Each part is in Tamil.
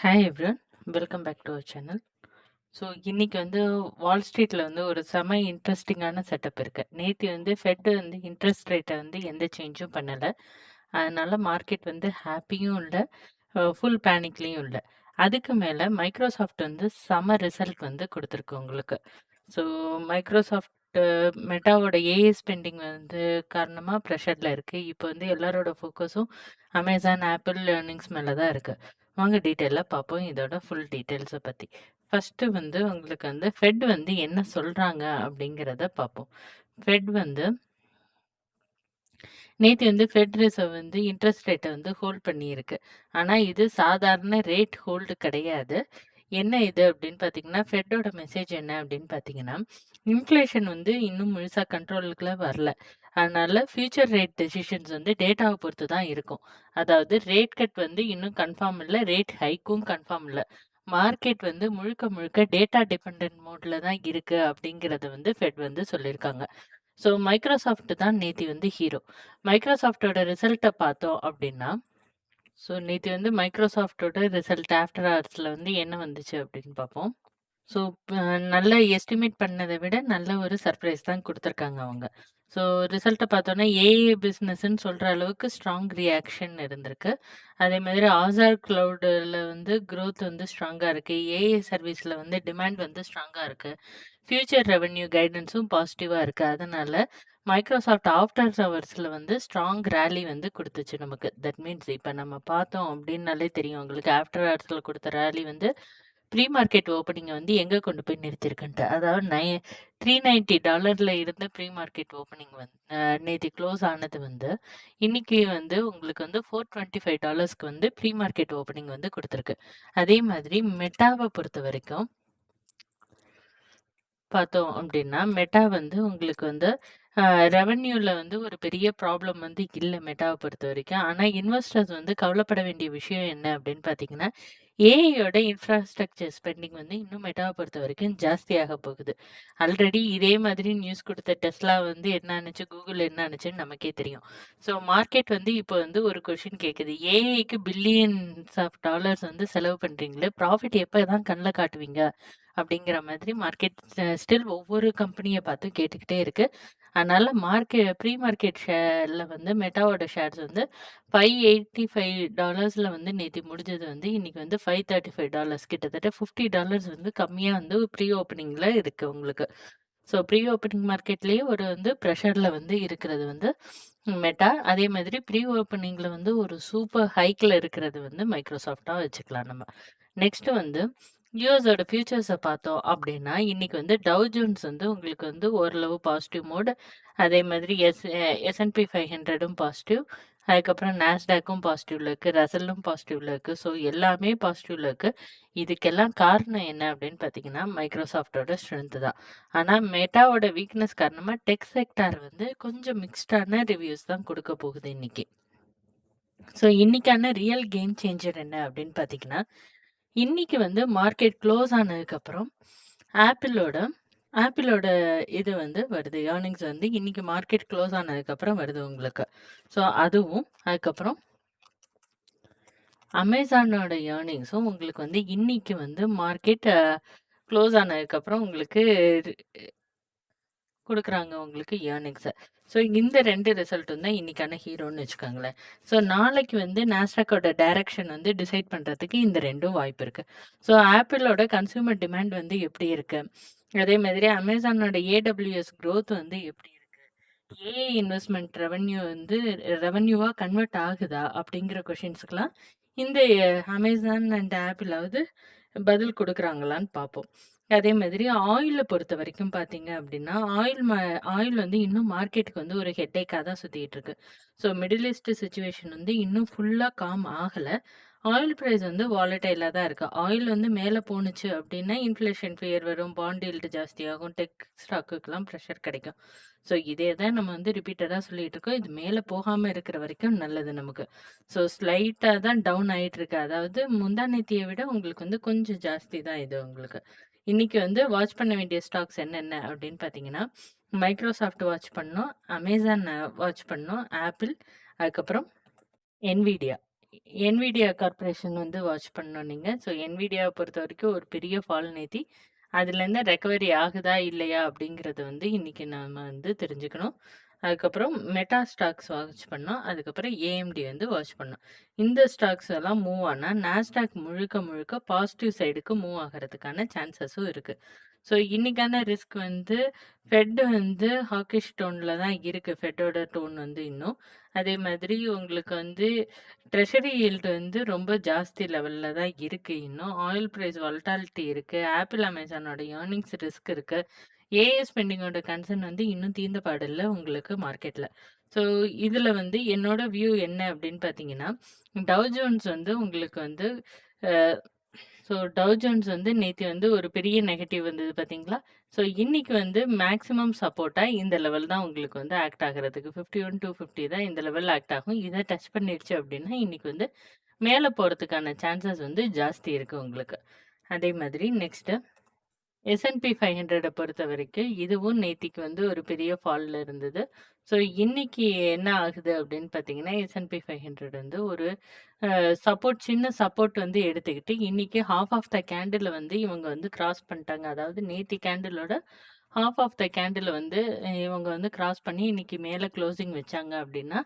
Hi everyone, welcome back to our channel. So இன்னைக்கு வால் ஸ்ட்ரீட்ல ஒரு செம இன்ட்ரெஸ்டிங்கான செட்டப் இருக்கு. நேத்தி ஃபெட் இன்ட்ரெஸ்ட் ரேட்டை எந்த சேஞ்சும் பண்ணல. அதனால மார்க்கெட் ஹாப்பியும் இல்ல, ஃபுல் பேனிக்லயும் இல்ல. அதுக்கு மேல மைக்ரோசாஃப்ட் செம ரிசல்ட் குடுத்துருக்கு உங்களுக்கு. ஸோ மைக்ரோசாஃப்ட் மெட்டாவோட ஏஐ ஸ்பெண்டிங் காரணமா ப்ரெஷர்ல இருக்கு. இப்போ எல்லாரோட ஃபோக்கஸும் அமேசான், ஆப்பிள் ஏர்னிங்ஸ் மேல தான் இருக்கு. வாங்க டீட்டெயிலா பார்ப்போம் இதோட ஃபுல் டீட்டெயில்ஸ பத்தி. ஃபர்ஸ்ட்டு உங்களுக்கு ஃபெட் என்ன சொல்றாங்க அப்படிங்கிறத பார்ப்போம். ஃபெட் நேத்து ஃபெட் ரிசர்வ் இன்ட்ரெஸ்ட் ரேட்ட ஹோல்ட் பண்ணியிருக்கு. ஆனா இது சாதாரண ரேட் ஹோல்டு கிடையாது. என்ன இது அப்படின்னு பார்த்தீங்கன்னா, ஃபெட்டோட மெசேஜ் என்ன அப்படின்னு பார்த்தீங்கன்னா, இன்ஃப்ளேஷன் இன்னும் முழுசா கண்ட்ரோலுக்குள்ள வரல. அதனால ஃபியூச்சர் ரேட் டெசிஷன்ஸ் டேட்டாவ பொறுத்து தான் இருக்கும். அதாவது ரேட் கட் இன்னும் கன்ஃபார்ம் இல்ல, ரேட் ஹைக்கும் கன்ஃபார்ம் இல்ல. மார்க்கெட் முழுக்க முழுக்க டேட்டா டிபெண்டன்ட் மோட்ல தான் இருக்கு அப்படிங்கிறத ஃபெட் சொல்லியிருக்காங்க. ஸோ மைக்ரோசாஃப்ட் தான் நேத்தி ஹீரோ. மைக்ரோசாஃப்ட்டோட ரிசல்ட்ட பார்த்தோம் அப்படின்னா, ஸோ நேத்து மைக்ரோசாஃப்ட்டோட ரிசல்ட் ஆஃப்டர் ஹவர்ஸ்ல என்ன வந்துச்சு அப்படின்னு பார்ப்போம். ஸோ நல்ல எஸ்டிமேட் பண்ணத விட நல்ல ஒரு சர்ப்ரைஸ் தான் குடுத்துருக்காங்க அவங்க. ஸோ ரிசல்ட்ட பார்த்தோன்னா, ஏஐ பிசினஸ்ன்னு சொல்ற அளவுக்கு ஸ்ட்ராங் ரியாக்ஷன் இருந்திருக்கு. அதே மாதிரி ஆசார் கிளவுடுல குரோத் ஸ்ட்ராங்கா இருக்கு. ஏஐ சர்வீஸ்ல டிமாண்ட் ஸ்ட்ராங்கா இருக்கு. ஃபியூச்சர் ரெவென்யூ கைடன்ஸும் பாசிட்டிவா இருக்கு. அதனால மைக்ரோசாஃப்ட் ஆஃப்டர் ஹவர்ஸ்ல ஸ்ட்ராங் ராலி குடுத்துச்சு நமக்கு. தட் மீன்ஸ் இப்ப நம்ம பார்த்தோம் அப்டின்னாலே தெரியும் உங்களுக்கு ஆஃப்டர் ஹவர்ஸ்ல குடுத்த ராலி ப்ரீ மார்க்கெட் ஓப்பனிங்க எங்க கொண்டு போய் நிறுத்தியிருக்குன்ட்டு. அதாவது $390 இருந்த ப்ரீ மார்க்கெட் ஓப்பனிங் நேத்து க்ளோஸ் ஆனது இன்னைக்கு உங்களுக்கு $425க்கு ப்ரீ மார்க்கெட் ஓப்பனிங் குடுத்துருக்கு. அதே மாதிரி மெட்டாவ பொறுத்தவரைக்கும் பார்த்தோம் அப்டின்னா, மெட்டா உங்களுக்கு ரெவென்யூல ஒரு பெரிய ப்ராப்ளம் இல்ல மெட்டாவ பொறுத்தவரைக்கும். ஆனா இன்வெஸ்டர்ஸ் கவலைப்பட வேண்டிய விஷயம் என்ன அப்டின்னு பார்த்தீங்கன்னா, ஏஐயோட இன்ஃப்ராஸ்ட்ரக்சர் ஸ்பெண்டிங் இன்னும் மெட்டாவ பொறுத்தவரைக்கும் ஜாஸ்தியாக போகுது. ஆல்ரெடி இதே மாதிரி நியூஸ் குடுத்த டெஸ்லா என்ன ஆனுச்சு, கூகுள் என்ன ஆனுச்சுன்னு நமக்கே தெரியும். ஸோ மார்க்கெட் இப்போ ஒரு கொஸ்டின் கேட்குது. ஏஐக்கு பில்லியன்ஸ் ஆஃப் டாலர்ஸ் செலவு பண்றீங்களே, ப்ராஃபிட் எப்ப தான் கண்ல காட்டுவீங்க? அப்படிங்கிற மாதிரி மார்க்கெட் ஸ்டில் ஒவ்வொரு கம்பெனிய பார்த்து கேட்டுக்கிட்டே இருக்கு. அதனால ப்ரீ மார்க்கெட் ஷேர்ல மெட்டாவோட ஷேர்ஸ் $585ல நேத்து முடிஞ்சது இன்னைக்கு $535 கிட்டத்தட்ட $50 கம்மியா ப்ரீ ஓப்பனிங்ல இருக்கு உங்களுக்கு. ஸோ ப்ரீ ஓப்பனிங் மார்க்கெட்லயே ஒரு ப்ரெஷர்ல இருக்கிறது மெட்டா. அதே மாதிரி ப்ரீ ஓப்பனிங்ல ஒரு சூப்பர் ஹைக்ல இருக்கிறது மைக்ரோசாஃப்ட்டா வச்சுக்கலாம் நம்ம. நெக்ஸ்ட் யுஎஸோட ஃபியூச்சர்ஸ பார்த்தோம் அப்படின்னா, இன்னைக்கு டவ் ஜோன்ஸ் உங்களுக்கு ஓரளவு பாசிட்டிவ் மோட். அதே மாதிரி எஸ்&பி 500ம் பாசிட்டிவ். அதுக்கப்புறம் நாஸ்டாக்கும் பாசிட்டிவ்ல இருக்கு. ரசலும் பாசிட்டிவ்ல இருக்கு. ஸோ எல்லாமே பாசிட்டிவ்ல இருக்கு. இதுக்கெல்லாம் காரணம் என்ன அப்படின்னு பார்த்தீங்கன்னா, மைக்ரோசாஃப்ட்டோட ஸ்ட்ரென்த் தான். ஆனா மெட்டாவோட வீக்னஸ் காரணமா டெக் செக்டார் கொஞ்சம் மிக்ஸ்டான ரிவ்யூஸ் தான் குடுக்க போகுது இன்னைக்கு. ஸோ இன்னைக்கான ரியல் கேம் சேஞ்சர் என்ன அப்படின்னு பார்த்தீங்கன்னா, இன்னைக்கு மார்க்கெட் க்ளோஸ் ஆனதுக்கப்புறம் ஆப்பிளோட ஆப்பிளோட இது வருது. ஏர்னிங்ஸ் இன்னைக்கு மார்க்கெட் க்ளோஸ் ஆனதுக்கப்புறம் வருது உங்களுக்கு. ஸோ அதுவும் அதுக்கப்புறம் அமேசானோட ஏர்னிங்ஸும் உங்களுக்கு இன்னைக்கு மார்க்கெட் க்ளோஸ் ஆனதுக்கப்புறம் உங்களுக்கு குடுக்குறாங்க உங்களுக்கு ஏர்னிங்ஸ. ஸோ இந்த 2 ரிசல்ட்டும் தான் இன்னைக்கான ஹீரோன்னு வச்சுக்கோங்களேன். ஸோ நாளைக்கு நாஸ்டாக்கோட டைரக்ஷன் டிசைட் பண்றதுக்கு இந்த 2ம் வாய்ப்பு இருக்கு. ஸோ ஆப்பிளோட கன்சியூமர் டிமாண்ட் எப்படி இருக்கு? அதே மாதிரி அமேசானோட ஏடபிள்யூஎஸ் குரோத் எப்படி இருக்கு? ஏஐ இன்வெஸ்ட்மென்ட் ரெவென்யூவா கன்வெர்ட் ஆகுதா? அப்படிங்கிற கொஸ்டின்ஸ்க்குலாம் இந்த அமேசான் அண்ட் ஆப்பிளாவது பதில் குடுக்குறாங்களான்னு பார்ப்போம். அதே மாதிரி ஆயில பொறுத்தவரைக்கும் பார்த்தீங்க அப்படின்னா, ஆயில் இன்னும் மார்க்கெட்டுக்கு ஒரு ஹெட்டேக்கா தான் சுத்திட்டு இருக்கு. ஸோ மிடில் ஈஸ்ட் சிச்சுவேஷன் இன்னும் ஃபுல்லா காம் ஆகல. ஆயில் பிரைஸ் வாலடைலா தான் இருக்கு. ஆயில் மேல போணுச்சு அப்படின்னா, இன்ஃப்ளேஷன் ஃபியர் வரும், பாண்ட் யீல்டு ஜாஸ்தியாகும், டெக் ஸ்டாக்குக்குலாம் ப்ரெஷர் கிடைக்கும். ஸோ இதே தான் நம்ம ரிப்பீட்டடா சொல்லிட்டு இருக்கோம். இது மேல போகாம இருக்கிற வரைக்கும் நல்லது நமக்கு. ஸோ ஸ்லைட்டா தான் டவுன் ஆயிட்டு இருக்கு. அதாவது முந்தா நேத்திய விட உங்களுக்கு கொஞ்சம் ஜாஸ்தி தான் இது உங்களுக்கு. இன்னைக்கு வாட்ச் பண்ண வேண்டிய ஸ்டாக்ஸ் என்னென்ன அப்படின்னு பார்த்தீங்கன்னா, மைக்ரோசாஃப்ட் வாட்ச் பண்ணணும், அமேசான் வாட்ச் பண்ணணும், ஆப்பிள், அதுக்கப்புறம் என்விடியா. NVIDIA கார்ப்பரேஷன் வந்து வாட்ச் பண்ணணும் நீங்க. ஸோ NVIDIAவ பொறுத்தவரைக்கும் ஒரு பெரிய ஃபால் நேத்தி. அதுலேருந்து ரெக்கவரி ஆகுதா? இல்லையா? அப்படிங்கிறத வந்து இன்னைக்கு நாம வந்து தெரிஞ்சுக்கணும். அதுக்கப்புறம் மெட்டா ஸ்டாக்ஸ் வாட்ச் பண்ணோம். அதுக்கப்புறம் AMD வந்து வாட்ச் பண்ணோம். இந்த ஸ்டாக்ஸ் எல்லாம் மூவ் ஆனா, நாஸ்டாக் முழுக்க முழுக்க பாசிட்டிவ் சைடுக்கு மூவ் ஆகுறதுக்கான சான்சஸும் இருக்கு. ஸோ இன்னைக்கான ரிஸ்க் வந்து ஃபெட் வந்து ஹாக்கிஷ் டோன்ல தான் இருக்கு. ஃபெட்டோட டோன் வந்து இன்னும். அதே மாதிரி உங்களுக்கு வந்து ட்ரெஷரி யீல்டு வந்து ரொம்ப ஜாஸ்தி லெவல்ல தான் இருக்கு இன்னும். ஆயில் பிரைஸ் வாலட்டாலிட்டி இருக்கு. ஆப்பிள், அமேசானோட எர்னிங்ஸ் ரிஸ்க் இருக்கு. ஏஐ ஸ்பெண்டிங்கோட கன்சர்ன் வந்து இன்னும் தீர்ந்த பாடில்ல உங்களுக்கு மார்க்கெட்ல. ஸோ இதுல வந்து என்னோட வியூ என்ன அப்படின்னு பார்த்தீங்கன்னா, டவ் ஜோன்ஸ் வந்து உங்களுக்கு வந்து அ ஸோ டவ் ஜோன்ஸ் வந்து நேத்து வந்து ஒரு பெரிய நெகட்டிவ் வந்தது பார்த்தீங்களா? ஸோ இன்னைக்கு வந்து மேக்ஸிமம் சப்போர்ட்டா இந்த லெவல் தான் உங்களுக்கு வந்து ஆக்ட் ஆகுறதுக்கு 51,250 தான் இந்த லெவல் ஆக்ட் ஆகும். இத டச் பண்ணிடுச்சு அப்படின்னா, இன்னைக்கு வந்து மேல போறதுக்கான சான்சஸ் வந்து ஜாஸ்தி இருக்கு உங்களுக்கு. அதே மாதிரி நெக்ஸ்ட்டு S&P 500 பொறுத்தவரைக்கும், இதுவும் நேத்திக்கு வந்து ஒரு பெரிய ஃபால்ல இருந்தது. ஸோ இன்னைக்கு என்ன ஆகுது அப்படின்னு பார்த்தீங்கன்னா, S&P 500 வந்து ஒரு சின்ன சப்போர்ட் வந்து எடுத்துக்கிட்டு, இன்னைக்கு ஹால்ஃப் ஆஃப் த கேண்டில வந்து இவங்க வந்து கிராஸ் பண்ணிட்டாங்க. அதாவது நேத்தி கேண்டிலோட ஹால்ஃப் ஆஃப் த கேண்டில வந்து இவங்க வந்து கிராஸ் பண்ணி இன்னைக்கு மேல க்ளோசிங் வச்சாங்க அப்படின்னா,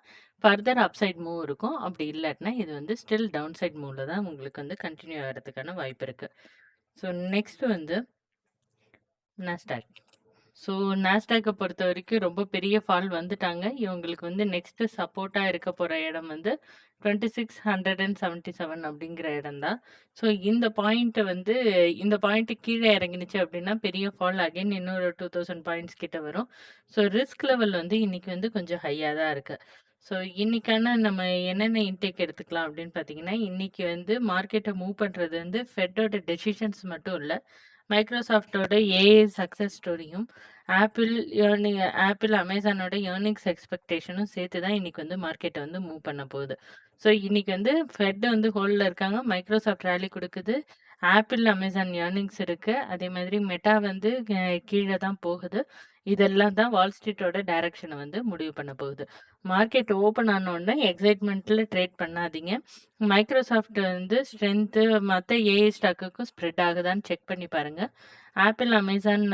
ஃபர்தர் அப்சைட் மூவ் இருக்கும். அப்படி இல்லாட்டினா, இது வந்து ஸ்டில் டவுன் சைட் மூவ்ல தான் உங்களுக்கு வந்து கன்டின்யூ ஆகுறதுக்கான வாய்ப்பு இருக்கு. ஸோ நெக்ஸ்ட் வந்து நாஸ்டாக். ஸோ நாஸ்டாக்க பொறுத்தவரைக்கும் ரொம்ப பெரிய ஃபால் வந்துட்டாங்க. இவங்களுக்கு வந்து நெக்ஸ்ட் சப்போர்ட்டா இருக்க போற இடம் வந்து 2677 அப்படிங்கிற இடம் தான். ஸோ இந்த பாயிண்ட் கீழ இறங்கினுச்சு அப்படின்னா பெரிய ஃபால் அகைன் இன்னொரு 2000 பாயிண்ட்ஸ் கிட்ட வரும். ஸோ ரிஸ்க் லெவல் வந்து இன்னைக்கு வந்து கொஞ்சம் ஹையா தான் இருக்கு. ஸோ இன்னைக்கான நம்ம என்னென்ன இன்டேக் எடுத்துக்கலாம் அப்படின்னு பார்த்தீங்கன்னா, இன்னைக்கு வந்து மார்க்கெட்ட மூவ் பண்றது வந்து ஃபெட்டோட டெசிஷன்ஸ் மட்டும் இல்ல. மைக்ரோசாஃப்ட்டோட ஏஐ சக்சஸ் ஸ்டோரியும், ஆப்பிள், அமேசானோட எர்னிங்ஸ் எக்ஸ்பெக்டேஷனும் சேர்த்து தான் இன்னைக்கு வந்து மார்க்கெட்ட வந்து மூவ் பண்ண போகுது. ஸோ இன்னைக்கு வந்து ஃபெட் வந்து ஹோல்ட்ல இருக்காங்க. மைக்ரோசாஃப்ட் ராலி குடுக்குது. ஆப்பிள், அமேசான் எர்னிங்ஸ் இருக்கு. அதே மாதிரி மெட்டா வந்து கீழ தான் போகுது. இதெல்லாம் தான் வால் ஸ்ட்ரீட்டோட டைரக்ஷன வந்து முடிவு பண்ண போகுது. மார்க்கெட் ஓப்பன் ஆன உடனே எக்ஸைட்மெண்ட்ல ட்ரேட் பண்ணாதீங்க. மைக்ரோசாஃப்ட் வந்து ஸ்ட்ரென்த்து மத்த ஏஐ ஸ்டாக்குக்கும் ஸ்ப்ரெட் ஆகுதான்னு செக் பண்ணி பாருங்க. ஆப்பிள், அமேசான்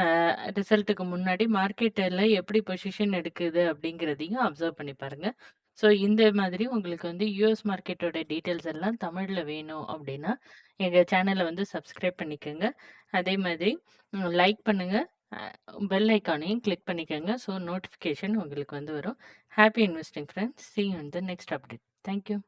ரிசல்ட்டுக்கு முன்னாடி மார்க்கெட்ல எப்படி பொசிஷன் எடுக்குது அப்படிங்கிறதையும் அப்சர்வ் பண்ணி பாருங்க. ஸோ இந்த மாதிரி உங்களுக்கு வந்து யுஎஸ் மார்க்கெட்டோட டீட்டெயில்ஸ் எல்லாம் தமிழ்ல வேணும் அப்படின்னா, எங்க சேனல வந்து சப்ஸ்கிரைப் பண்ணிக்கங்க. அதே மாதிரி லைக் பண்ணுங்க. அ பெல் ஐகானையும் கிளிக் பண்ணிக்கங்க. ஸோ நோட்டிஃபிகேஷன் உங்களுக்கு வந்து வரும். Happy investing friends. Sea you in the next update. Thank you.